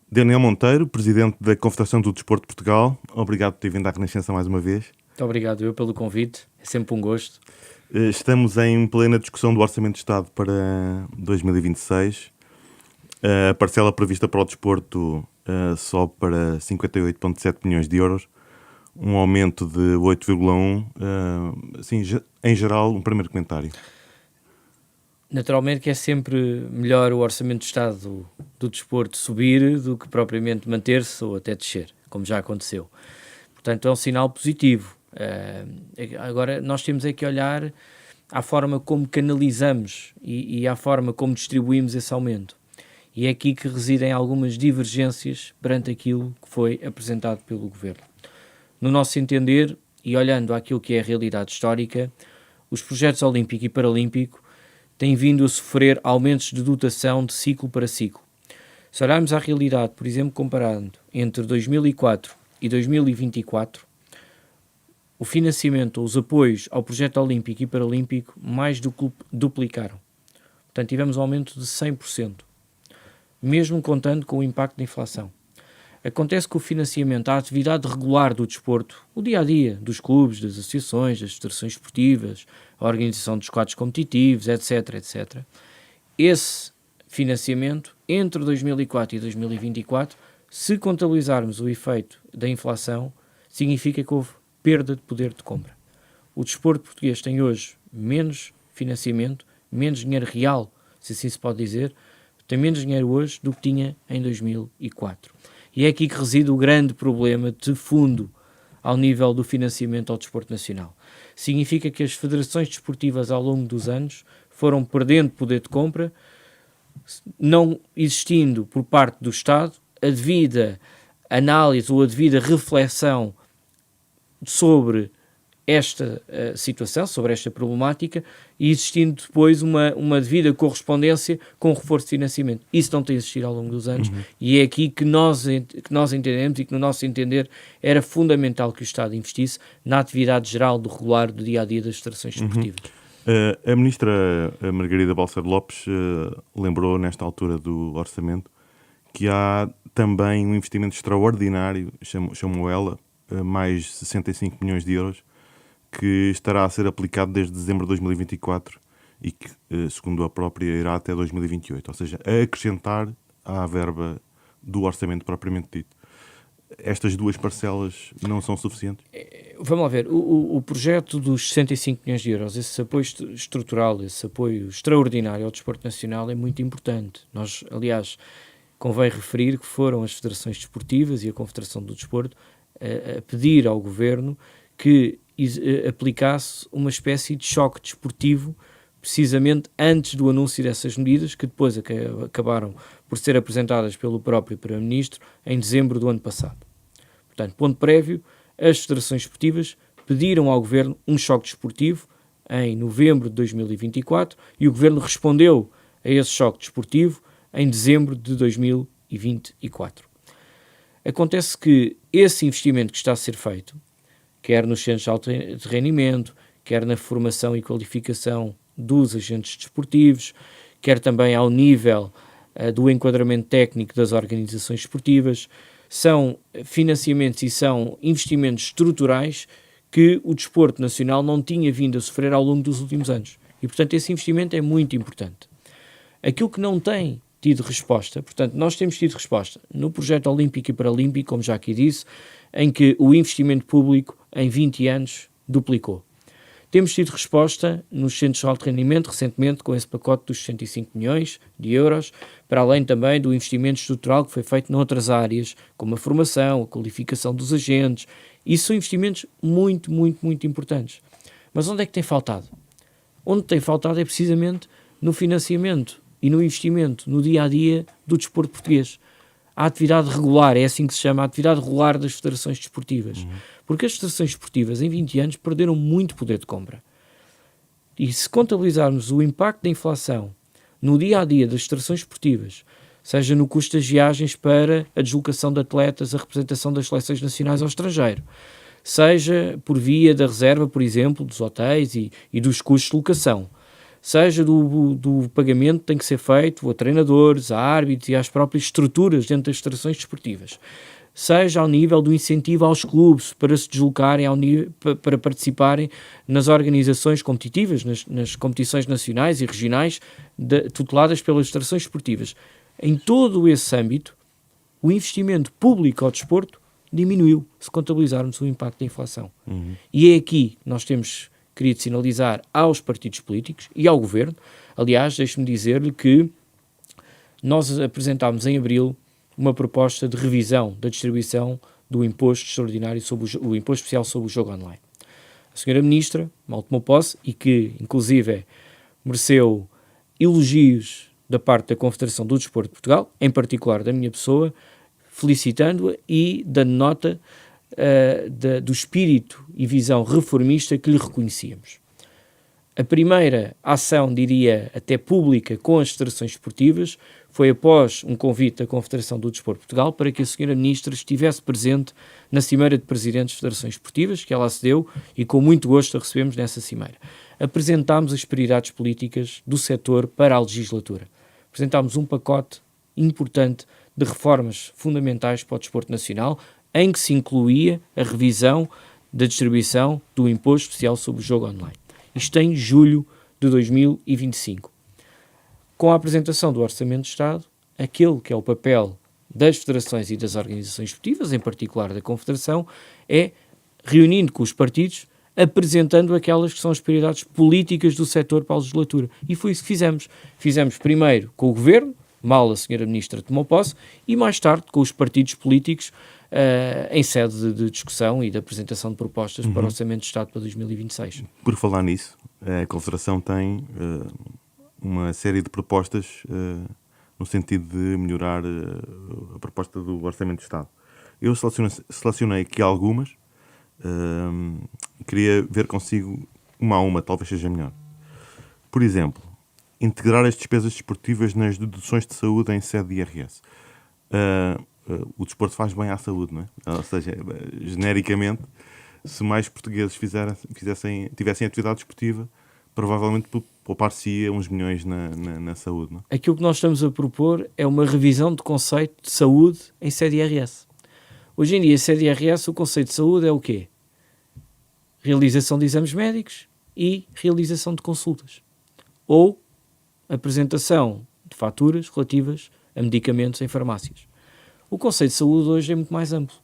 Daniel Monteiro, presidente da Confederação do Desporto de Portugal. Obrigado por ter vindo à Renascença mais uma vez. Muito obrigado eu pelo convite, é sempre um gosto. Estamos em plena discussão do Orçamento de Estado para 2026. A parcela prevista para o desporto sobe para 58,7 milhões de euros, um aumento de 8,1. Assim, em geral, um primeiro comentário. Naturalmente que é sempre melhor o Orçamento de Estado do desporto subir do que propriamente manter-se ou até descer, como já aconteceu. Portanto, é um sinal positivo. Agora, nós temos é que olhar à forma como canalizamos e à forma como distribuímos esse aumento. E é aqui que residem algumas divergências perante aquilo que foi apresentado pelo Governo. No nosso entender, e olhando àquilo que é a realidade histórica, os projetos Olímpico e Paralímpico têm vindo a sofrer aumentos de dotação de ciclo para ciclo. Se olharmos à realidade, por exemplo, comparando entre 2004 e 2024, o financiamento, os apoios ao projeto Olímpico e Paralímpico mais do que duplicaram. Portanto, tivemos um aumento de 100%, mesmo contando com o impacto da inflação. Acontece que o financiamento à atividade regular do desporto, o dia-a-dia dos clubes, das associações, das federações esportivas, a organização dos quadros competitivos, etc., esse financiamento, entre 2004 e 2024, se contabilizarmos o efeito da inflação, significa que houve perda de poder de compra. O desporto português tem hoje menos financiamento, menos dinheiro real, se assim se pode dizer, tem menos dinheiro hoje do que tinha em 2004. E é aqui que reside o grande problema de fundo ao nível do financiamento ao desporto nacional. Significa que as federações desportivas ao longo dos anos foram perdendo poder de compra, não existindo por parte do Estado a devida análise ou a devida reflexão sobre esta situação, sobre esta problemática, e existindo depois uma devida correspondência com o reforço de financiamento. Isso não tem existido ao longo dos anos, e é aqui que nós entendemos e que, no nosso entender, era fundamental que o Estado investisse na atividade geral do regular do dia-a-dia das federações desportivas. A ministra Margarida Balseiro Lopes lembrou, nesta altura do orçamento, que há também um investimento extraordinário, chamou ela, mais 65 milhões de euros, que estará a ser aplicado desde dezembro de 2024 e que, segundo a própria, irá até 2028. Ou seja, a acrescentar à verba do orçamento propriamente dito. Estas duas parcelas não são suficientes? Vamos lá ver, o projeto dos 65 milhões de euros, esse apoio estrutural, esse apoio extraordinário ao desporto nacional é muito importante. Nós, aliás, convém referir que foram as federações desportivas e a Confederação do Desporto a pedir ao Governo que aplicasse uma espécie de choque desportivo precisamente antes do anúncio dessas medidas, que depois acabaram por ser apresentadas pelo próprio Primeiro-Ministro em dezembro do ano passado. Portanto, ponto prévio, as federações esportivas pediram ao Governo um choque desportivo em novembro de 2024 e o Governo respondeu a esse choque desportivo em dezembro de 2024. Acontece que esse investimento que está a ser feito, quer nos centros de alto rendimento, quer na formação e qualificação dos agentes desportivos, quer também ao nível do enquadramento técnico das organizações esportivas, são financiamentos e são investimentos estruturais que o desporto nacional não tinha vindo a sofrer ao longo dos últimos anos. E, portanto, esse investimento é muito importante. Aquilo que não tem tido resposta, portanto, nós temos tido resposta no projeto Olímpico e Paralímpico, como já aqui disse, em que o investimento público em 20 anos duplicou. Temos tido resposta nos centros de alto rendimento, recentemente, com esse pacote dos 65 milhões de euros, para além também do investimento estrutural que foi feito noutras áreas, como a formação, a qualificação dos agentes. Isso são investimentos muito, muito, muito importantes. Mas onde é que tem faltado? Onde tem faltado é precisamente no financiamento e no investimento no dia-a-dia do desporto português. A atividade regular, é assim que se chama, a atividade regular das federações desportivas. Porque as federações desportivas, em 20 anos, perderam muito poder de compra. E se contabilizarmos o impacto da inflação no dia-a-dia das federações esportivas, seja no custo das viagens para a deslocação de atletas, a representação das seleções nacionais ao estrangeiro, seja por via da reserva, por exemplo, dos hotéis e dos custos de locação, seja do pagamento que tem que ser feito a treinadores, a árbitros e às próprias estruturas dentro das federações desportivas, seja ao nível do incentivo aos clubes para se deslocarem, para participarem nas organizações competitivas, nas competições nacionais e regionais tuteladas pelas federações esportivas. Em todo esse âmbito, o investimento público ao desporto diminuiu, se contabilizarmos o impacto da inflação. E é aqui que nós temos querido sinalizar aos partidos políticos e ao Governo. Aliás, deixe-me dizer-lhe que nós apresentámos em abril uma proposta de revisão da distribuição do imposto extraordinário o imposto especial sobre o jogo online. A senhora Ministra mal tomou posse e que, inclusive, mereceu elogios da parte da Confederação do Desporto de Portugal, em particular da minha pessoa, felicitando-a e dando nota do espírito e visão reformista que lhe reconhecíamos. A primeira ação, diria, até pública com as federações esportivas foi após um convite da Confederação do Desporto de Portugal para que a senhora Ministra estivesse presente na Cimeira de Presidentes de Federações Esportivas, que ela acedeu e com muito gosto a recebemos nessa cimeira. Apresentámos as prioridades políticas do setor para a legislatura. Apresentámos um pacote importante de reformas fundamentais para o desporto nacional, em que se incluía a revisão da distribuição do imposto especial sobre o jogo online. Isto em julho de 2025. Com a apresentação do Orçamento de Estado, aquele que é o papel das federações e das organizações esportivas, em particular da Confederação, é, reunindo com os partidos, apresentando aquelas que são as prioridades políticas do setor para a legislatura. E foi isso que fizemos. Fizemos primeiro com o Governo, mal a senhora Ministra tomou posse, e mais tarde com os partidos políticos em sede de discussão e de apresentação de propostas para o Orçamento de Estado para 2026. Por falar nisso, a Confederação tem uma série de propostas no sentido de melhorar a proposta do Orçamento de Estado. Eu selecionei aqui algumas e queria ver consigo uma a uma, talvez seja melhor. Por exemplo, integrar as despesas desportivas nas deduções de saúde em sede de IRS. O desporto faz bem à saúde, não é? Ou seja, genericamente, se mais portugueses tivessem atividade desportiva, provavelmente poupar-se-ia uns milhões na saúde, não é? Aquilo que nós estamos a propor é uma revisão do conceito de saúde em sede de IRS. Hoje em dia, em sede de IRS, o conceito de saúde é o quê? Realização de exames médicos e realização de consultas. Ou apresentação de faturas relativas a medicamentos em farmácias. O conceito de saúde hoje é muito mais amplo.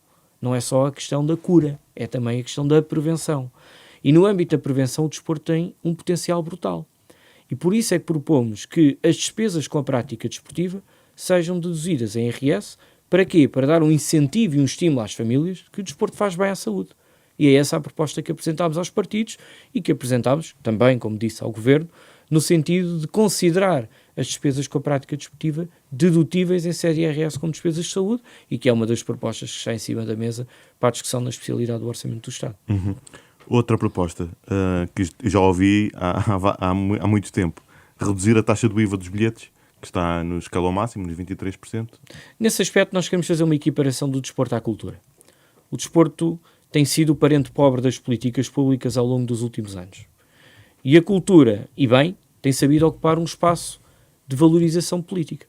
Não é só a questão da cura, é também a questão da prevenção. E no âmbito da prevenção o desporto tem um potencial brutal. E por isso é que propomos que as despesas com a prática desportiva sejam deduzidas em IRS. Para quê? Para dar um incentivo e um estímulo às famílias que o desporto faz bem à saúde. E é essa a proposta que apresentámos aos partidos e que apresentámos também, como disse, ao Governo, no sentido de considerar as despesas com a prática desportiva dedutíveis em sede IRS como despesas de saúde e que é uma das propostas que está em cima da mesa para a discussão na especialidade do Orçamento do Estado. Outra proposta que já ouvi há muito tempo, reduzir a taxa do IVA dos bilhetes, que está no escalão máximo, nos 23%. Nesse aspecto nós queremos fazer uma equiparação do desporto à cultura. O desporto tem sido o parente pobre das políticas públicas ao longo dos últimos anos. E a cultura, e bem, tem sabido ocupar um espaço de valorização política.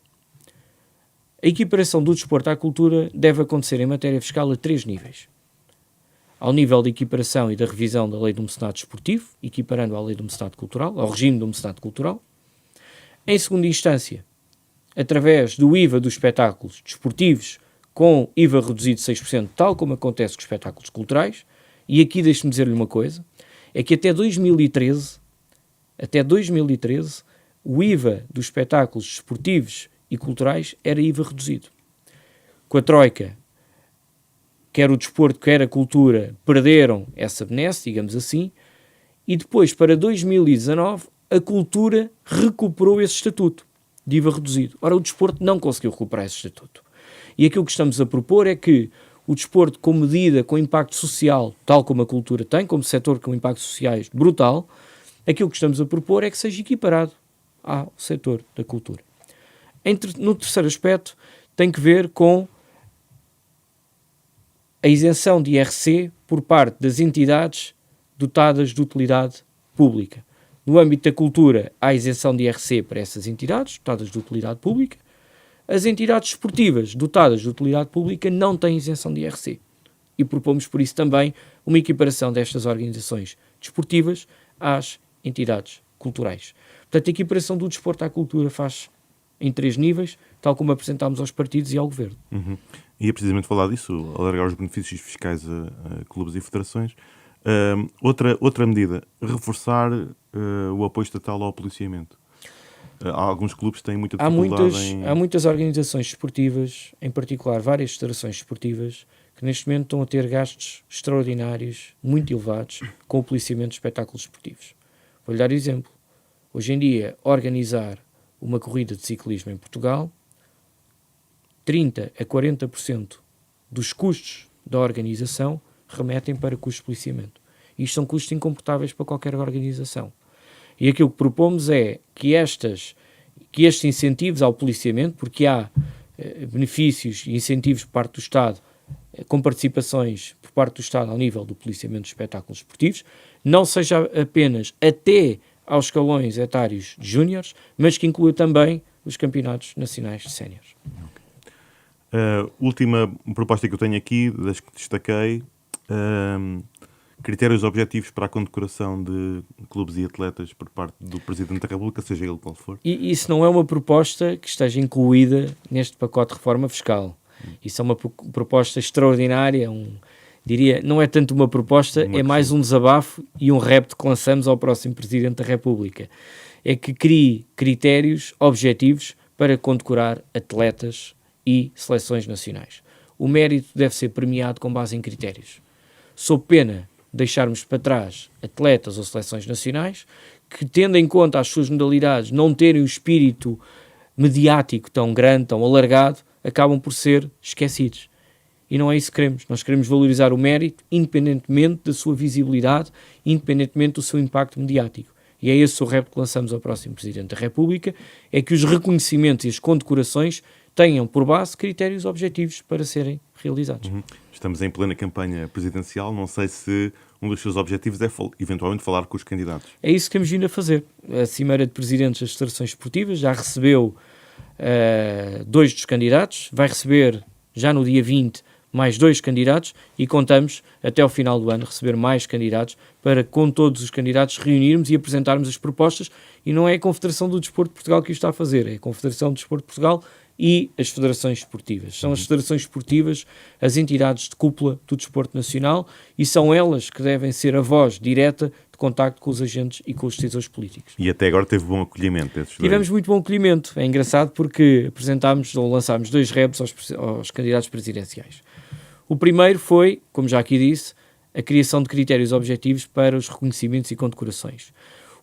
A equiparação do desporto à cultura deve acontecer em matéria fiscal a 3 níveis. Ao nível da equiparação e da revisão da lei do mecenato desportivo, equiparando à lei do mecenato cultural, ao regime do mecenato cultural. Em segunda instância, através do IVA dos espetáculos desportivos com IVA reduzido de 6%, tal como acontece com os espetáculos culturais. E aqui deixe-me dizer-lhe uma coisa, é que até 2013, o IVA dos espetáculos desportivos e culturais era IVA reduzido. Com a Troika, quer o desporto, quer a cultura, perderam essa benesse, digamos assim, e depois, para 2019, a cultura recuperou esse estatuto de IVA reduzido. Ora, o desporto não conseguiu recuperar esse estatuto. E aquilo que estamos a propor é que o desporto, com medida, com impacto social, tal como a cultura tem, como setor com impactos sociais brutal, aquilo que estamos a propor é que seja equiparado ao setor da cultura. No terceiro aspecto, tem que ver com a isenção de IRC por parte das entidades dotadas de utilidade pública. No âmbito da cultura, há isenção de IRC para essas entidades dotadas de utilidade pública. As entidades esportivas dotadas de utilidade pública não têm isenção de IRC. E propomos, por isso, também uma equiparação destas organizações desportivas às entidades culturais. Portanto, a equiparação do desporto à cultura faz em 3 níveis, tal como apresentámos aos partidos e ao Governo. Uhum. E é precisamente falar disso, alargar os benefícios fiscais a clubes e federações. Outra medida, reforçar o apoio estatal ao policiamento. Alguns clubes têm muita dificuldade Há muitas organizações esportivas, em particular várias federações esportivas, que neste momento estão a ter gastos extraordinários, muito elevados, com o policiamento de espetáculos esportivos. Vou-lhe dar exemplo. Hoje em dia, organizar uma corrida de ciclismo em Portugal, 30% a 40% dos custos da organização remetem para custos de policiamento. Isto são custos incomportáveis para qualquer organização. E aquilo que propomos é que estes incentivos ao policiamento, porque há benefícios e incentivos por parte do Estado, com participações por parte do Estado ao nível do policiamento de espetáculos esportivos, não seja apenas até aos escalões etários de júniores, mas que inclua também os campeonatos nacionais de séniores. Última proposta que eu tenho aqui, das que destaquei, critérios objetivos para a condecoração de clubes e atletas por parte do Presidente da República, seja ele qual for. E isso não é uma proposta que esteja incluída neste pacote de reforma fiscal. Isso é uma proposta extraordinária, diria, não é tanto uma proposta, é mais um desabafo e um repto que lançamos ao próximo Presidente da República. É que crie critérios objetivos para condecorar atletas e seleções nacionais. O mérito deve ser premiado com base em critérios. Sob pena de deixarmos para trás atletas ou seleções nacionais que, tendo em conta as suas modalidades, não terem o espírito mediático tão grande, tão alargado, acabam por ser esquecidos. E não é isso que queremos. Nós queremos valorizar o mérito, independentemente da sua visibilidade, independentemente do seu impacto mediático. E é esse o repto que lançamos ao próximo Presidente da República, é que os reconhecimentos e as condecorações tenham por base critérios objetivos para serem realizados. Estamos em plena campanha presidencial, não sei se um dos seus objetivos é eventualmente falar com os candidatos. É isso que temos vindo a fazer. A Cimeira de Presidentes das Federações Esportivas já recebeu 2 dos candidatos, vai receber já no dia 20 mais 2 candidatos e contamos até ao final do ano receber mais candidatos para com todos os candidatos reunirmos e apresentarmos as propostas, e não é a Confederação do Desporto de Portugal que o está a fazer, é a Confederação do Desporto de Portugal e as federações esportivas. São as federações esportivas as entidades de cúpula do desporto nacional e são elas que devem ser a voz direta de contacto com os agentes e com os decisores políticos. E até agora teve bom acolhimento. Tivemos muito bom acolhimento. É engraçado porque apresentámos ou lançámos 2 reptos aos candidatos presidenciais. O primeiro foi, como já aqui disse, a criação de critérios objetivos para os reconhecimentos e condecorações.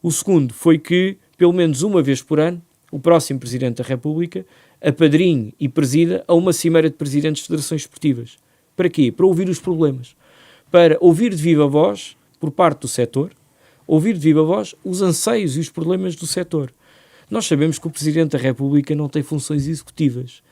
O segundo foi que, pelo menos uma vez por ano, o próximo Presidente da República apadrinhe e presida a uma cimeira de presidentes de federações esportivas. Para quê? Para ouvir os problemas. Para ouvir de viva voz, por parte do setor, ouvir de viva voz os anseios e os problemas do setor. Nós sabemos que o Presidente da República não tem funções executivas,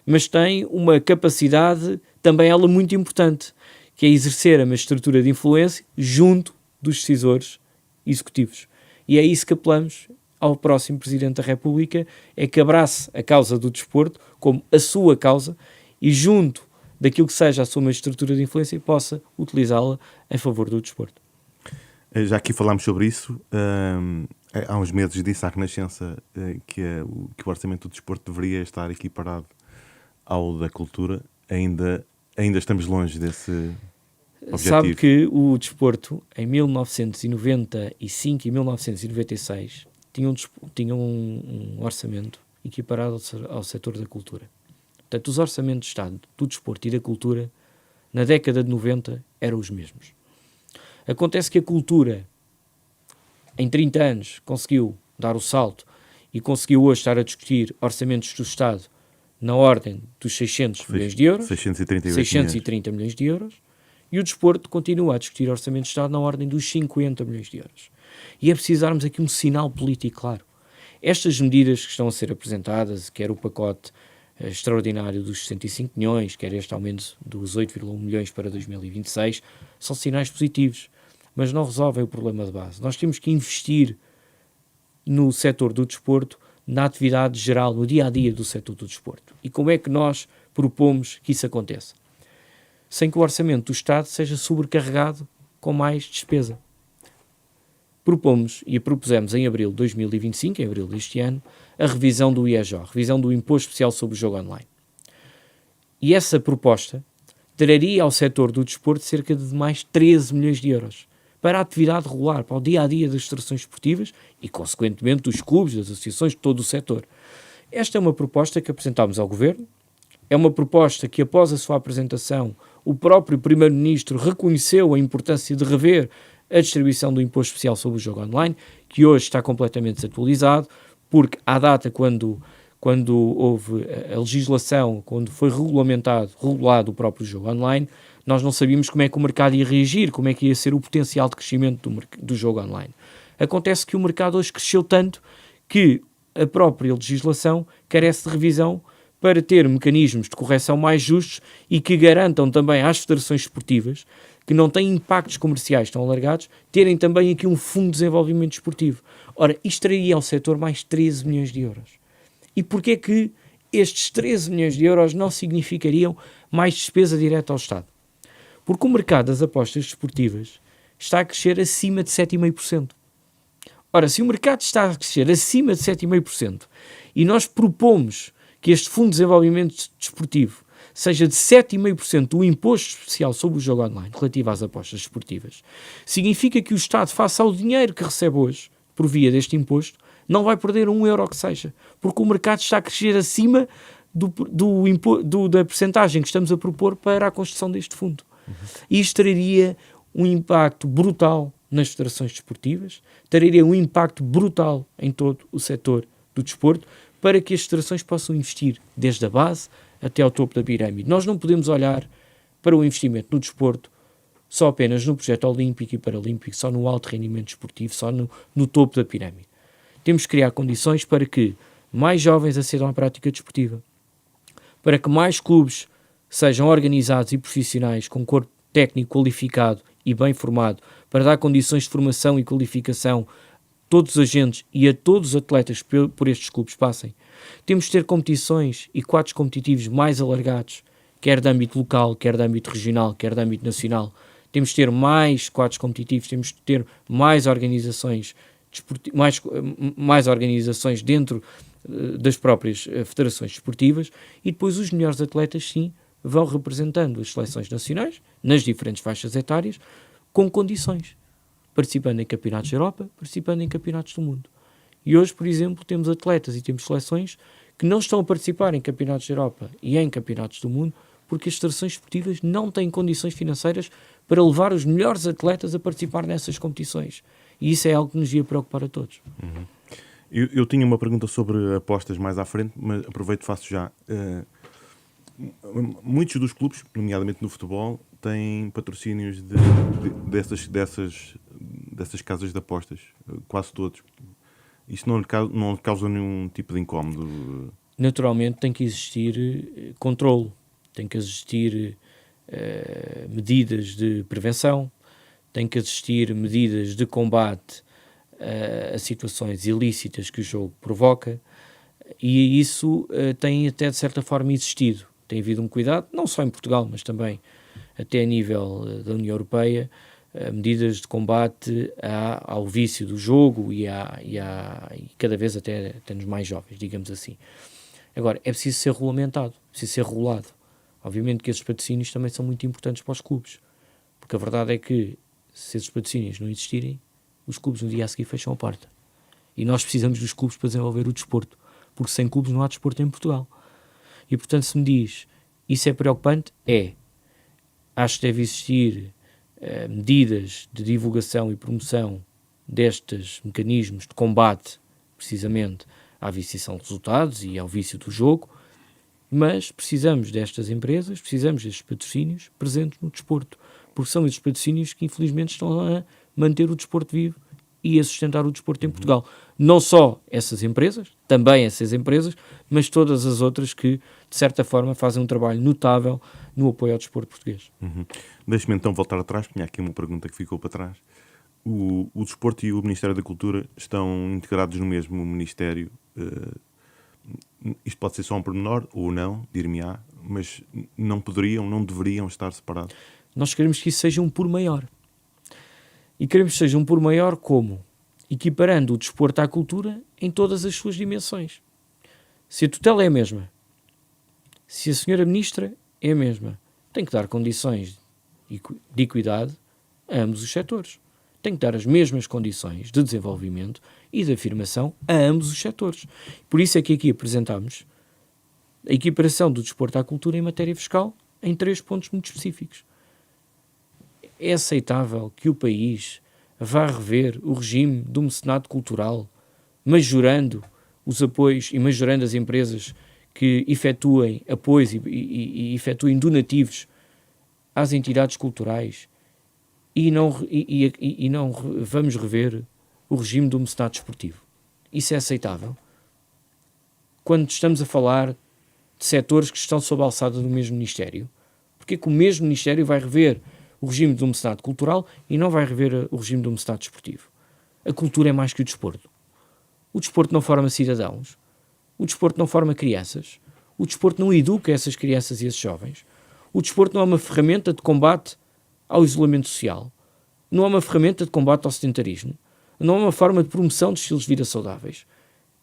mas tem uma capacidade, também ela muito importante, que é exercer a magistratura de influência junto dos decisores executivos. E é isso que apelamos ao próximo Presidente da República, é que abrace a causa do desporto como a sua causa e junto daquilo que seja a sua magistratura de influência possa utilizá-la em favor do desporto. Já aqui falámos sobre isso. Há uns meses disse à Renascença que o orçamento do desporto deveria estar equiparado ao da cultura. Ainda estamos longe desse objetivo. Sabe que o desporto, em 1995 e 1996, tinha um orçamento equiparado ao setor da cultura. Portanto, os orçamentos de Estado do desporto e da cultura, na década de 90, eram os mesmos. Acontece que a cultura, em 30 anos, conseguiu dar o salto e conseguiu hoje estar a discutir orçamentos do Estado na ordem dos 600 milhões de euros, 630 milhões de euros, e o desporto continua a discutir orçamentos de Estado na ordem dos 50 milhões de euros. E é preciso darmos aqui um sinal político claro. Estas medidas que estão a ser apresentadas, quer o pacote extraordinário dos 65 milhões, quer este aumento dos 8,1 milhões para 2026, são sinais positivos, mas não resolvem o problema de base. Nós temos que investir no setor do desporto, na atividade geral, no dia-a-dia do setor do desporto. E como é que nós propomos que isso aconteça? Sem que o orçamento do Estado seja sobrecarregado com mais despesa. Propomos e propusemos em abril de 2025, em abril deste ano, a revisão do IEJO, a revisão do Imposto Especial sobre o Jogo Online. E essa proposta traria ao setor do desporto cerca de mais 13 milhões de euros para a atividade regular, para o dia-a-dia das federações esportivas e, consequentemente, dos clubes, das associações, de todo o setor. Esta é uma proposta que apresentámos ao Governo, é uma proposta que, após a sua apresentação, o próprio Primeiro-Ministro reconheceu a importância de rever a distribuição do Imposto Especial sobre o Jogo Online, que hoje está completamente desatualizado, porque à data quando houve a legislação, quando foi regulado o próprio jogo online, nós não sabíamos como é que o mercado ia reagir, como é que ia ser o potencial de crescimento do jogo online. Acontece que o mercado hoje cresceu tanto que a própria legislação carece de revisão para ter mecanismos de correção mais justos e que garantam também às federações esportivas, que não têm impactos comerciais tão alargados, terem também aqui um fundo de desenvolvimento desportivo. Ora, isto traria ao setor mais 13 milhões de euros. E porquê é que estes 13 milhões de euros não significariam mais despesa direta ao Estado? Porque o mercado das apostas desportivas está a crescer acima de 7,5%. Ora, se o mercado está a crescer acima de 7,5% e nós propomos que este Fundo de Desenvolvimento Desportivo seja de 7,5% do imposto especial sobre o jogo online relativo às apostas desportivas, significa que o Estado, face ao dinheiro que recebe hoje por via deste imposto, não vai perder um euro que seja, porque o mercado está a crescer acima da percentagem que estamos a propor para a construção deste fundo. E isto traria um impacto brutal nas federações desportivas, traria um impacto brutal em todo o setor do desporto, para que as federações possam investir desde a base até ao topo da pirâmide. Nós não podemos olhar para o investimento no desporto só apenas no projeto olímpico e paralímpico, só no alto rendimento desportivo, só no topo da pirâmide. Temos que criar condições para que mais jovens acedam à prática desportiva, para que mais clubes sejam organizados e profissionais com corpo técnico qualificado e bem formado, para dar condições de formação e qualificação a todos os agentes e a todos os atletas que por estes clubes passem. Temos de ter competições e quadros competitivos mais alargados, quer de âmbito local, quer de âmbito regional, quer de âmbito nacional. Temos de ter mais quadros competitivos, temos de ter mais organizações, mais organizações dentro das próprias federações desportivas, e depois os melhores atletas, sim, vão representando as seleções nacionais, nas diferentes faixas etárias, com condições, participando em campeonatos da Europa, participando em campeonatos do mundo. E hoje, por exemplo, temos atletas e temos seleções que não estão a participar em campeonatos da Europa e em campeonatos do mundo, porque as federações esportivas não têm condições financeiras para levar os melhores atletas a participar nessas competições. E isso é algo que nos ia preocupar a todos. Uhum. Eu tinha uma pergunta sobre apostas mais à frente, mas aproveito e faço já. Muitos dos clubes, nomeadamente no futebol, têm patrocínios dessas casas de apostas, quase todos. Isso não lhe causa nenhum tipo de incómodo? Naturalmente tem que existir controlo, tem que existir medidas de prevenção, tem que existir medidas de combate a situações ilícitas que o jogo provoca, e isso tem até de certa forma existido. Tem havido um cuidado, não só em Portugal, mas também até a nível da União Europeia, medidas de combate ao vício do jogo e cada vez até nos mais jovens, digamos assim. Agora, é preciso ser regulamentado, preciso ser regulado. Obviamente que esses patrocínios também são muito importantes para os clubes, porque a verdade é que se esses patrocínios não existirem, os clubes no dia a seguir fecham a porta. E nós precisamos dos clubes para desenvolver o desporto, porque sem clubes não há desporto em Portugal. E portanto, se me diz, isso é preocupante? É. Acho que deve existir medidas de divulgação e promoção destes mecanismos de combate, precisamente, à viciação de resultados e ao vício do jogo, mas precisamos destas empresas, precisamos destes patrocínios presentes no desporto, porque são estes patrocínios que infelizmente estão a manter o desporto vivo e a sustentar o desporto em Portugal. Não só essas empresas, também essas empresas, mas todas as outras que, de certa forma, fazem um trabalho notável no apoio ao desporto português. Uhum. Deixe-me então voltar atrás, tinha aqui uma pergunta que ficou para trás. o Desporto e o Ministério da Cultura estão integrados no mesmo Ministério. Isto pode ser só um pormenor, ou não, dir-me-á, mas não poderiam, não deveriam estar separados. Nós queremos que isso seja um por maior. E queremos que seja um por maior como? Equiparando o desporto à cultura em todas as suas dimensões. Se a tutela é a mesma, se a senhora ministra é a mesma, tem que dar condições de equidade a ambos os setores. Tem que dar as mesmas condições de desenvolvimento e de afirmação a ambos os setores. Por isso é que aqui apresentamos a equiparação do desporto à cultura em matéria fiscal em 3 pontos muito específicos. É aceitável que o país vá rever o regime do mecenato cultural, majorando os apoios e majorando as empresas que efetuem apoios e efetuem donativos às entidades culturais e não vamos rever o regime do mecenato esportivo? Isso é aceitável? Quando estamos a falar de setores que estão sob a alçada do mesmo Ministério, porque é que o mesmo Ministério vai rever o regime do mecenato cultural e não vai rever o regime do mecenato desportivo? A cultura é mais que o desporto. O desporto não forma cidadãos, o desporto não forma crianças, o desporto não educa essas crianças e esses jovens, o desporto não é uma ferramenta de combate ao isolamento social, não é uma ferramenta de combate ao sedentarismo, não é uma forma de promoção de estilos de vida saudáveis.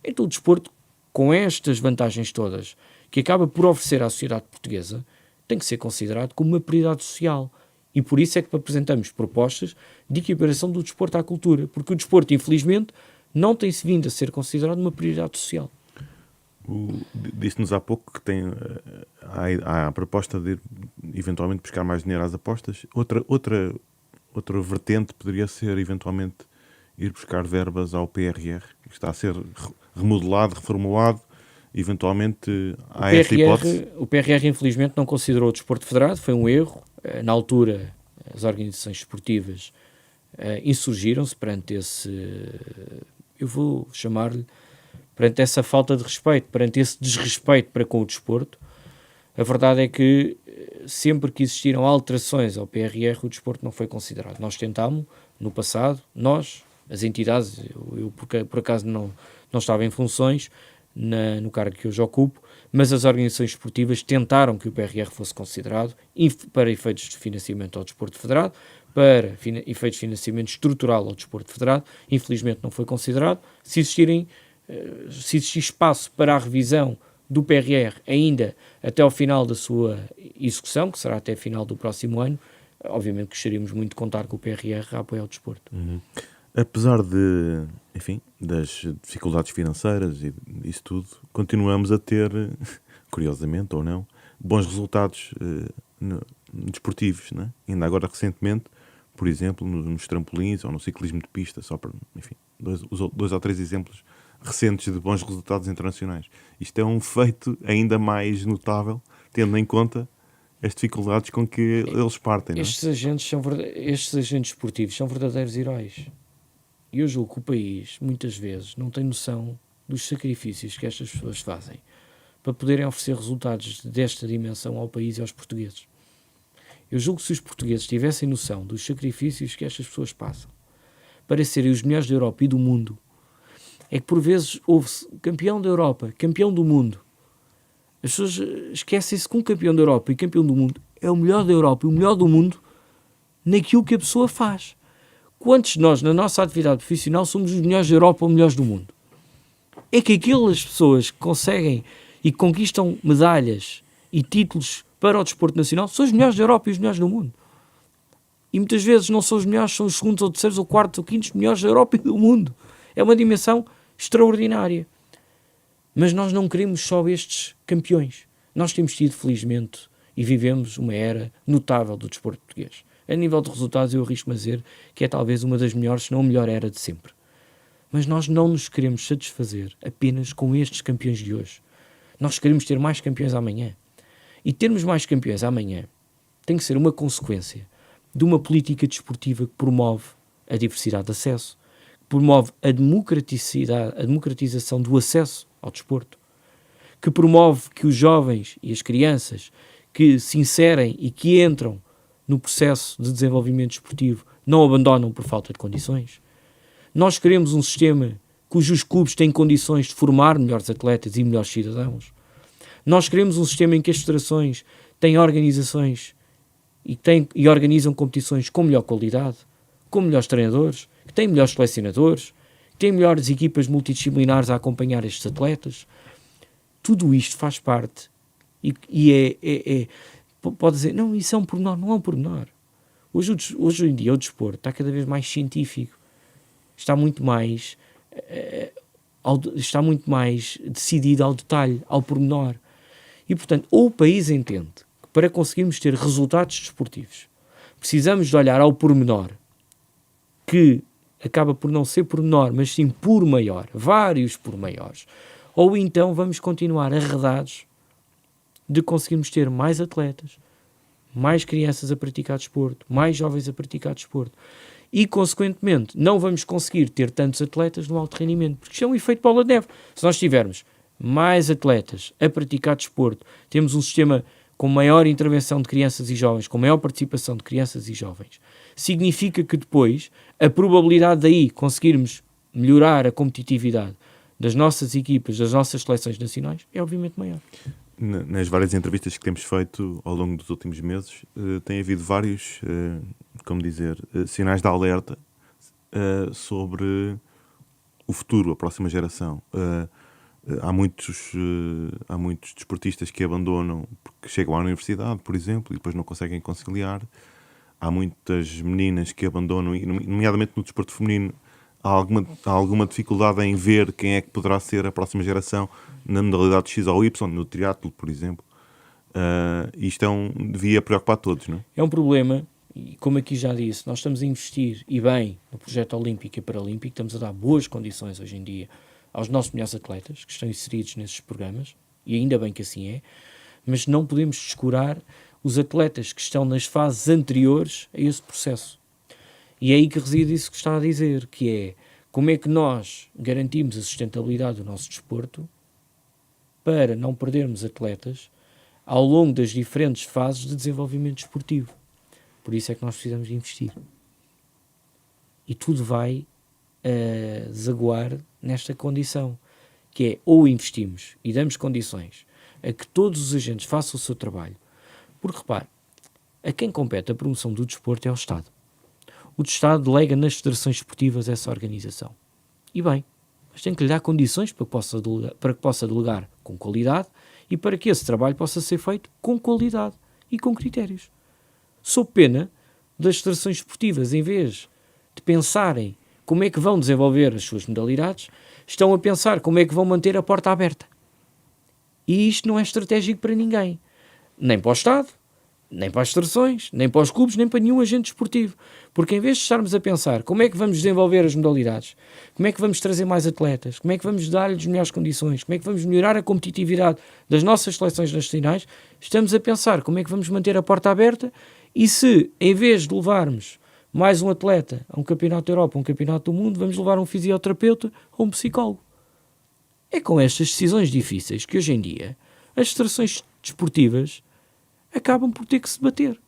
Então o desporto, com estas vantagens todas, que acaba por oferecer à sociedade portuguesa, tem que ser considerado como uma prioridade social. E por isso é que apresentamos propostas de equiparação do desporto à cultura, porque o desporto, infelizmente, não tem-se vindo a ser considerado uma prioridade social. Disse-nos há pouco que há a proposta de eventualmente buscar mais dinheiro às apostas. Outra vertente poderia ser eventualmente ir buscar verbas ao PRR, que está a ser remodelado, reformulado. Eventualmente há esta hipótese. O PRR infelizmente não considerou o desporto federado, foi um erro. Na altura as organizações esportivas insurgiram-se perante eu vou chamar-lhe, perante essa falta de respeito, perante esse desrespeito para com o desporto. A verdade é que sempre que existiram alterações ao PRR, o desporto não foi considerado. Nós tentámos, no passado, as entidades, eu por acaso não estava em funções no cargo que hoje ocupo, mas as organizações esportivas tentaram que o PRR fosse considerado para efeitos de financiamento ao desporto federado, para efeitos de financiamento estrutural ao desporto federado. Infelizmente não foi considerado. Se existir espaço para a revisão do PRR ainda até ao final da sua execução, que será até final do próximo ano, obviamente gostaríamos muito de contar com o PRR a apoiar o desporto. Apesar das dificuldades financeiras e disso tudo, continuamos a ter, curiosamente ou não, bons resultados desportivos, né? Ainda agora recentemente, por exemplo, nos trampolins ou no ciclismo de pista, só para, dois ou três exemplos recentes de bons resultados internacionais. Isto é um feito ainda mais notável, tendo em conta as dificuldades com que eles partem. Estes agentes esportivos são verdadeiros heróis. E eu julgo que o país, muitas vezes, não tem noção dos sacrifícios que estas pessoas fazem para poderem oferecer resultados desta dimensão ao país e aos portugueses. Eu julgo que se os portugueses tivessem noção dos sacrifícios que estas pessoas passam para serem os melhores da Europa e do mundo, é que por vezes houve-se campeão da Europa, campeão do mundo. As pessoas esquecem-se que um campeão da Europa e campeão do mundo é o melhor da Europa e o melhor do mundo naquilo que a pessoa faz. Quantos de nós, na nossa atividade profissional, somos os melhores da Europa ou os melhores do mundo? É que aquelas pessoas que conseguem e que conquistam medalhas e títulos para o desporto nacional são os melhores da Europa e os melhores do mundo. E muitas vezes não são os melhores, são os segundos ou terceiros ou quartos ou quintos melhores da Europa e do mundo. É uma dimensão extraordinária. Mas nós não queremos só estes campeões. Nós temos tido, felizmente, e vivemos uma era notável do desporto português. A nível de resultados, eu arrisco-me a dizer que é talvez uma das melhores, se não a melhor era de sempre. Mas nós não nos queremos satisfazer apenas com estes campeões de hoje. Nós queremos ter mais campeões amanhã. E termos mais campeões amanhã tem que ser uma consequência de uma política desportiva que promove a diversidade de acesso, que promove a democratização do acesso ao desporto, que promove que os jovens e as crianças que se inserem e que entram no processo de desenvolvimento desportivo não abandonam por falta de condições. Nós queremos um sistema cujos clubes têm condições de formar melhores atletas e melhores cidadãos. Nós queremos um sistema em que as federações têm organizações e organizam competições com melhor qualidade, com melhores treinadores, que têm melhores selecionadores, que têm melhores equipas multidisciplinares a acompanhar estes atletas. Tudo isto faz parte pode dizer, não, isso é um pormenor. Não é um pormenor. Hoje em dia o desporto está cada vez mais científico, está muito mais decidido ao detalhe, ao pormenor. E, portanto, ou o país entende que para conseguirmos ter resultados desportivos precisamos de olhar ao pormenor, que acaba por não ser pormenor, mas sim por maior, vários por maiores, ou então vamos continuar arredados de conseguirmos ter mais atletas, mais crianças a praticar desporto, mais jovens a praticar desporto. E, consequentemente, não vamos conseguir ter tantos atletas no alto rendimento, porque isto é um efeito bola de neve. Se nós tivermos mais atletas a praticar desporto, temos um sistema com maior intervenção de crianças e jovens, com maior participação de crianças e jovens, significa que depois a probabilidade daí conseguirmos melhorar a competitividade das nossas equipas, das nossas seleções nacionais, é obviamente maior. Nas várias entrevistas que temos feito ao longo dos últimos meses, tem havido vários, sinais de alerta sobre o futuro, a próxima geração. Há muitos desportistas que abandonam porque chegam à universidade, por exemplo, e depois não conseguem conciliar. Há muitas meninas que abandonam, nomeadamente no desporto feminino. Há alguma dificuldade em ver quem é que poderá ser a próxima geração na modalidade X ou Y, no triatlo, por exemplo. Isto devia preocupar todos, não é? É um problema, e como aqui já disse, nós estamos a investir, e bem, no projeto olímpico e paralímpico, estamos a dar boas condições hoje em dia aos nossos melhores atletas que estão inseridos nesses programas, e ainda bem que assim é, mas não podemos descurar os atletas que estão nas fases anteriores a esse processo. E é aí que reside isso que está a dizer, que é como é que nós garantimos a sustentabilidade do nosso desporto para não perdermos atletas ao longo das diferentes fases de desenvolvimento desportivo. Por isso é que nós precisamos de investir. E tudo vai desaguar nesta condição, que é ou investimos e damos condições a que todos os agentes façam o seu trabalho. Porque, repare, a quem compete a promoção do desporto é o Estado. O Estado delega nas federações esportivas essa organização. E bem, mas tem que lhe dar condições para que possa delegar com qualidade e para que esse trabalho possa ser feito com qualidade e com critérios. Sob pena das federações esportivas, em vez de pensarem como é que vão desenvolver as suas modalidades, estão a pensar como é que vão manter a porta aberta. E isto não é estratégico para ninguém. Nem para o Estado, nem para as federações, nem para os clubes, nem para nenhum agente esportivo. Porque em vez de estarmos a pensar como é que vamos desenvolver as modalidades, como é que vamos trazer mais atletas, como é que vamos dar-lhes melhores condições, como é que vamos melhorar a competitividade das nossas seleções nacionais, estamos a pensar como é que vamos manter a porta aberta e se, em vez de levarmos mais um atleta a um campeonato da Europa, a um campeonato do mundo, vamos levar um fisioterapeuta ou um psicólogo. É com estas decisões difíceis que hoje em dia as federações desportivas acabam por ter que se bater.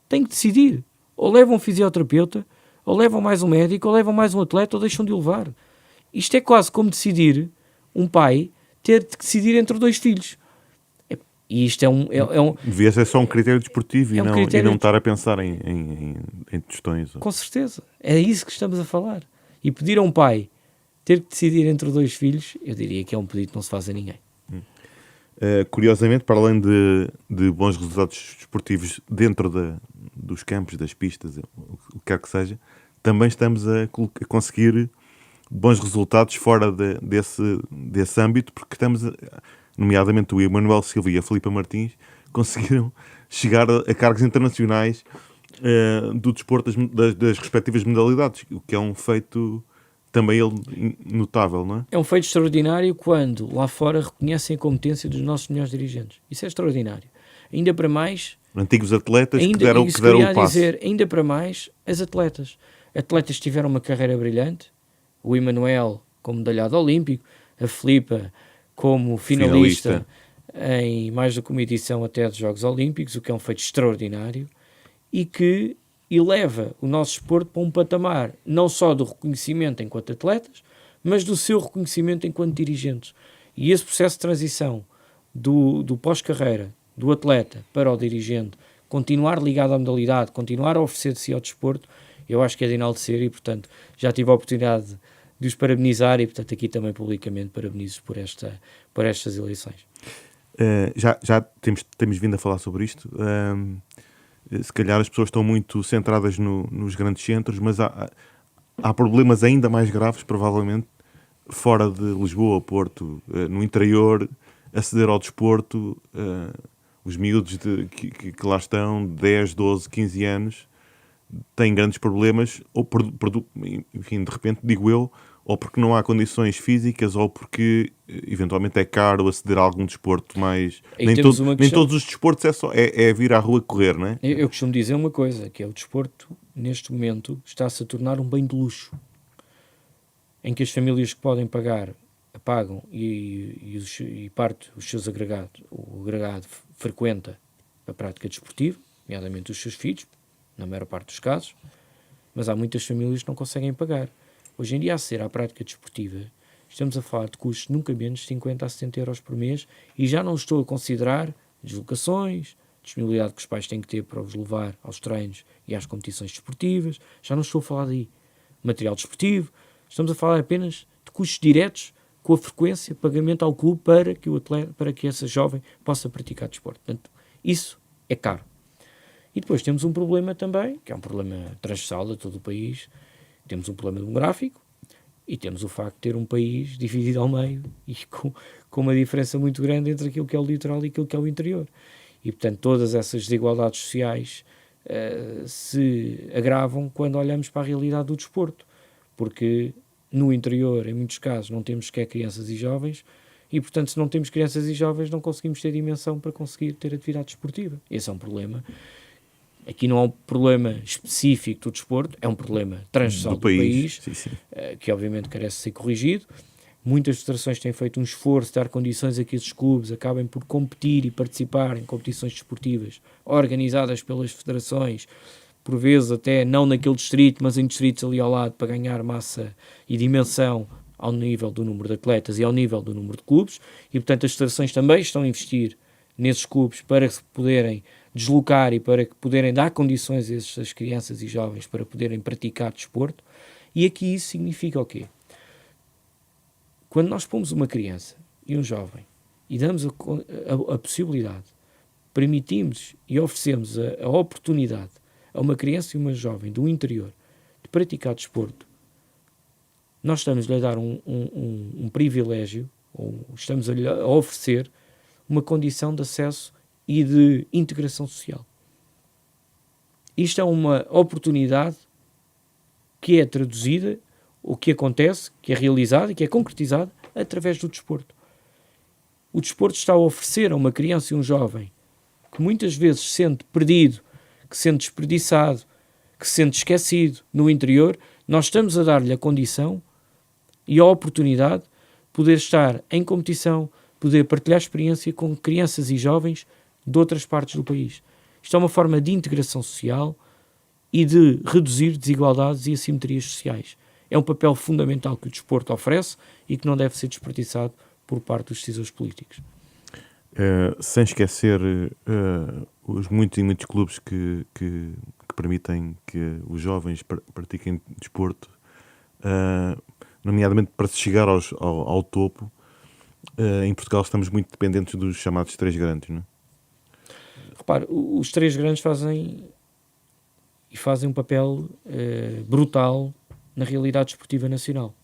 Têm que decidir. Ou levam um fisioterapeuta, ou levam mais um médico, ou levam mais um atleta, ou deixam de o levar. Isto é quase como decidir um pai ter de decidir entre dois filhos. E isto é um... Devia ser só um critério desportivo e não estar a pensar em questões. Com certeza. É isso que estamos a falar. E pedir a um pai ter que decidir entre dois filhos, eu diria que é um pedido que não se faz a ninguém. Curiosamente, para além de bons resultados desportivos dentro dos campos, das pistas, o que quer que seja, também estamos a conseguir bons resultados fora desse âmbito, porque nomeadamente o Emanuel Silva e a Filipa Martins, conseguiram chegar a cargos internacionais do desporto das respectivas modalidades, o que é um feito também notável, não é? É um feito extraordinário quando lá fora reconhecem a competência dos nossos melhores dirigentes. Isso é extraordinário. Ainda para mais... Antigos atletas que deram o passo. Ainda para mais, as atletas. Atletas que tiveram uma carreira brilhante. O Emanuel como medalhado olímpico, a Filipa como finalista em mais do que uma edição até dos Jogos Olímpicos, o que é um feito extraordinário e que eleva o nosso desporto para um patamar não só do reconhecimento enquanto atletas, mas do seu reconhecimento enquanto dirigentes. E esse processo de transição do pós-carreira, do atleta para o dirigente, continuar ligado à modalidade, continuar a oferecer de si ao desporto, eu acho que é de enaltecer e, portanto, já tive a oportunidade de os parabenizar e, portanto, aqui também publicamente parabenizo por estas eleições. Já temos vindo a falar sobre isto. Se calhar as pessoas estão muito centradas nos grandes centros, mas há problemas ainda mais graves, provavelmente, fora de Lisboa, Porto, no interior, aceder ao desporto. Os miúdos que lá estão, 10, 12, 15 anos, têm grandes problemas, ou enfim, de repente, digo eu, ou porque não há condições físicas, ou porque eventualmente é caro aceder a algum desporto mais... Nem todos os desportos é vir à rua correr, não é? Eu costumo dizer uma coisa, que é o desporto, neste momento, está-se a tornar um bem de luxo, em que as famílias que podem pagar, pagam e parte os seus agregados, o agregado frequenta a prática desportiva, nomeadamente os seus filhos, na maior parte dos casos, mas há muitas famílias que não conseguem pagar. Hoje em dia, a ser à prática desportiva, estamos a falar de custos nunca menos de 50 a 70 euros por mês e já não estou a considerar deslocações, disponibilidade que os pais têm que ter para os levar aos treinos e às competições desportivas, já não estou a falar daí. Material desportivo, estamos a falar apenas de custos diretos com a frequência, pagamento ao clube para que o atleta, para que essa jovem possa praticar desporto. Portanto, isso é caro. E depois temos um problema também, que é um problema transversal a todo o país. Temos um problema demográfico e temos o facto de ter um país dividido ao meio e com uma diferença muito grande entre aquilo que é o litoral e aquilo que é o interior. E, portanto, todas essas desigualdades sociais se agravam quando olhamos para a realidade do desporto. Porque no interior, em muitos casos, não temos sequer crianças e jovens e, portanto, se não temos crianças e jovens, não conseguimos ter dimensão para conseguir ter atividade desportiva. Esse é um problema. Aqui não é um problema específico do desporto, é um problema transversal do país. Sim, sim. Que obviamente carece de ser corrigido. Muitas federações têm feito um esforço de dar condições a que esses clubes acabem por competir e participar em competições desportivas organizadas pelas federações, por vezes até não naquele distrito, mas em distritos ali ao lado, para ganhar massa e dimensão ao nível do número de atletas e ao nível do número de clubes. E, portanto, as federações também estão a investir nesses clubes para se poderem deslocar e para que poderem dar condições a essas crianças e jovens para poderem praticar desporto. E aqui isso significa o quê? Quando nós pomos uma criança e um jovem e damos a possibilidade, permitimos e oferecemos a oportunidade a uma criança e uma jovem do interior de praticar desporto, nós estamos-lhe a dar um privilégio, ou estamos-lhe a oferecer uma condição de acesso e de integração social. Isto é uma oportunidade que é traduzida, o que acontece, que é realizada e que é concretizada através do desporto. O desporto está a oferecer a uma criança e um jovem que muitas vezes se sente perdido, que se sente desperdiçado, que se sente esquecido no interior, nós estamos a dar-lhe a condição e a oportunidade de poder estar em competição, poder partilhar experiência com crianças e jovens de outras partes do país. Isto é uma forma de integração social e de reduzir desigualdades e assimetrias sociais. É um papel fundamental que o desporto oferece e que não deve ser desperdiçado por parte dos decisores políticos. Sem esquecer os muitos e muitos clubes que permitem que os jovens pratiquem desporto, nomeadamente para se chegar ao topo. Em Portugal estamos muito dependentes dos chamados três grandes, não é? Repare, os três grandes fazem um papel brutal na realidade desportiva nacional.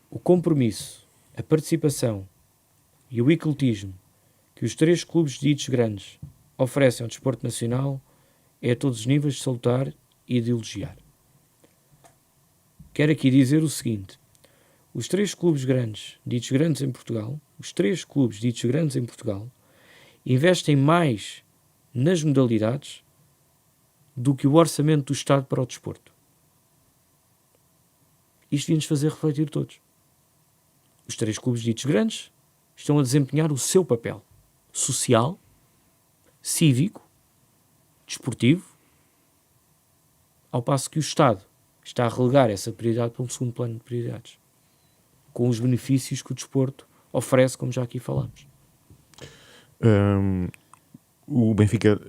O compromisso, a participação e o ecletismo que os três clubes ditos grandes oferecem ao desporto nacional é a todos os níveis de salutar e de elogiar. Quero aqui dizer o seguinte: os três clubes grandes, ditos grandes em Portugal, investem mais nas modalidades do que o orçamento do Estado para o desporto. Isto devia-nos fazer refletir todos. Os três clubes ditos grandes estão a desempenhar o seu papel social, cívico, desportivo, ao passo que o Estado está a relegar essa prioridade para um segundo plano de prioridades, com os benefícios que o desporto oferece, como já aqui falamos. O Benfica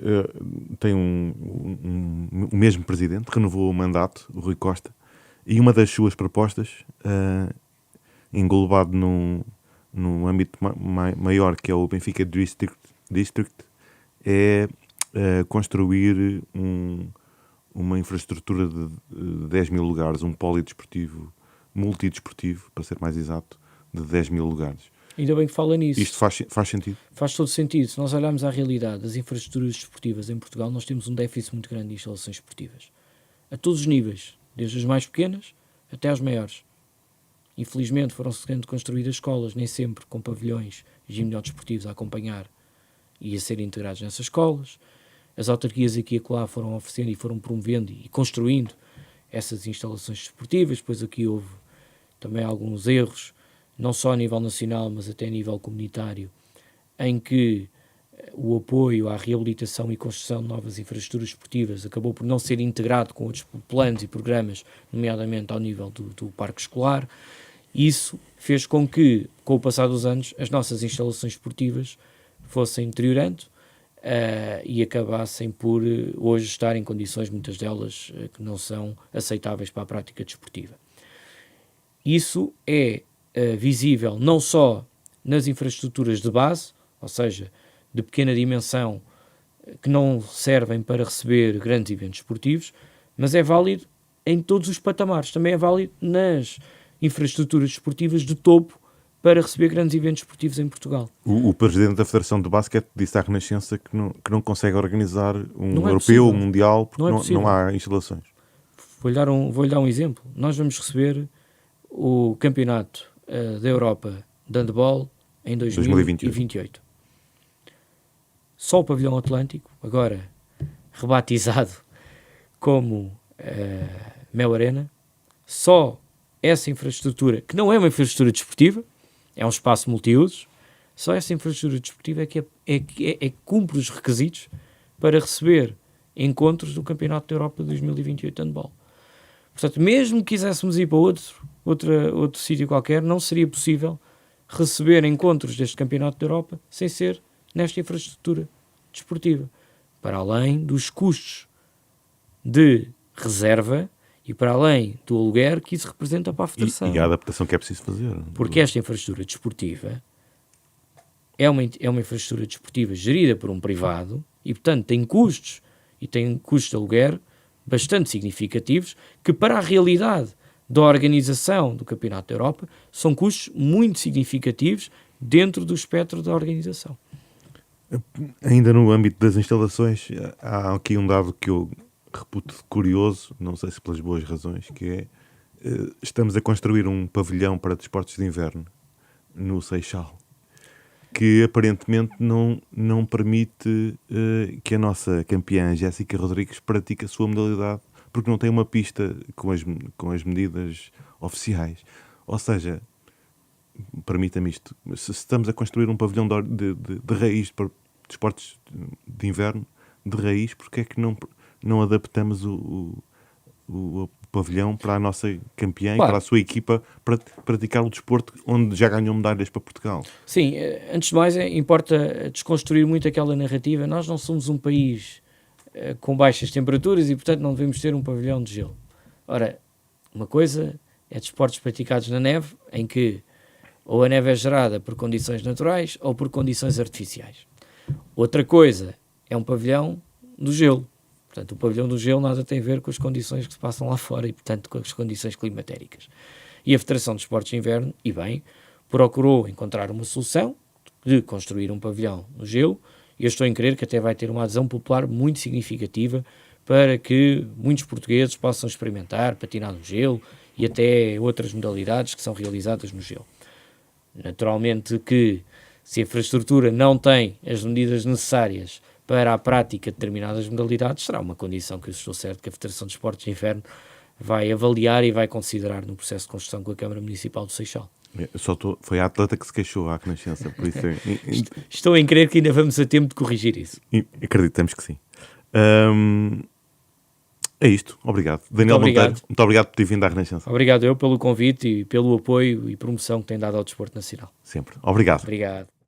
tem o mesmo presidente, renovou o mandato, o Rui Costa, e uma das suas propostas, englobado num âmbito maior, que é o Benfica District, é construir uma infraestrutura de 10 mil lugares, um polidesportivo, multidesportivo, para ser mais exato, de 10 mil lugares. Ainda bem que fala nisso. Isto faz sentido? Faz todo sentido. Se nós olharmos à realidade das infraestruturas desportivas em Portugal, nós temos um déficit muito grande de instalações esportivas. A todos os níveis, desde as mais pequenas até às maiores. Infelizmente foram sendo construídas escolas, nem sempre com pavilhões e ginásio desportivos a acompanhar e a serem integrados nessas escolas. As autarquias aqui e acolá foram oferecendo e foram promovendo e construindo essas instalações desportivas. Depois aqui houve também alguns erros, não só a nível nacional, mas até a nível comunitário, em que o apoio à reabilitação e construção de novas infraestruturas esportivas acabou por não ser integrado com outros planos e programas, nomeadamente ao nível do parque escolar. Isso fez com que, com o passar dos anos, as nossas instalações esportivas fossem deteriorando e acabassem por hoje estar em condições, muitas delas, que não são aceitáveis para a prática desportiva. Isso é visível não só nas infraestruturas de base, ou seja, de pequena dimensão, que não servem para receber grandes eventos esportivos, mas é válido em todos os patamares. Também é válido nas infraestruturas desportivas de topo para receber grandes eventos esportivos em Portugal. O presidente da Federação de Basquete disse à Renascença que não consegue organizar um europeu, possível. Um mundial, porque Não não há instalações. Vou-lhe dar um exemplo. Nós vamos receber o campeonato da Europa de handball em 2028. Só o pavilhão Atlântico, agora rebatizado como Mel Arena, só essa infraestrutura, que não é uma infraestrutura desportiva, é um espaço multiusos, só essa infraestrutura desportiva é que cumpre os requisitos para receber encontros do Campeonato da Europa de 2028 de handball. Portanto, mesmo que quiséssemos ir para outro sítio qualquer, não seria possível receber encontros deste Campeonato da Europa sem ser nesta infraestrutura desportiva, para além dos custos de reserva e para além do aluguer que isso representa para a Federação. E a adaptação que é preciso fazer. Porque esta infraestrutura desportiva é uma infraestrutura desportiva gerida por um privado e, portanto, tem custos de aluguer bastante significativos que, para a realidade da organização do Campeonato da Europa, são custos muito significativos dentro do espectro da organização. Ainda no âmbito das instalações, há aqui um dado que eu reputo curioso, não sei se pelas boas razões, que é, estamos a construir um pavilhão para desportos de inverno no Seixal, que aparentemente não permite que a nossa campeã Jéssica Rodrigues pratique a sua modalidade, porque não tem uma pista com as medidas oficiais. Ou seja, permita-me isto, se estamos a construir um pavilhão de raiz para desportos de inverno, de raiz, porque é que não adaptamos o pavilhão para a nossa campeã, claro, e para a sua equipa para praticar o desporto onde já ganhou medalhas para Portugal? Sim, antes de mais importa desconstruir muito aquela narrativa. Nós não somos um país com baixas temperaturas e, portanto, não devemos ter um pavilhão de gelo. Ora, uma coisa é desportos praticados na neve, em que ou a neve é gerada por condições naturais ou por condições artificiais. Outra coisa é um pavilhão do gelo. Portanto, o pavilhão do gelo nada tem a ver com as condições que se passam lá fora e, portanto, com as condições climatéricas. E a Federação de Esportes de Inverno, e bem, procurou encontrar uma solução de construir um pavilhão no gelo, e eu estou em crer que até vai ter uma adesão popular muito significativa para que muitos portugueses possam experimentar patinar no gelo e até outras modalidades que são realizadas no gelo. Naturalmente que, se a infraestrutura não tem as medidas necessárias para a prática de determinadas modalidades, será uma condição que eu estou certo que a Federação de Esportes de Inverno vai avaliar e vai considerar no processo de construção com a Câmara Municipal do Seixal. Foi a atleta que se queixou à Renascença, por isso Estou em crer que ainda vamos a tempo de corrigir isso. acreditamos que sim. É isto, obrigado. Daniel Monteiro, muito obrigado por ter vindo à Renascença. Obrigado eu pelo convite e pelo apoio e promoção que tem dado ao desporto nacional. Sempre. Obrigado. Obrigado.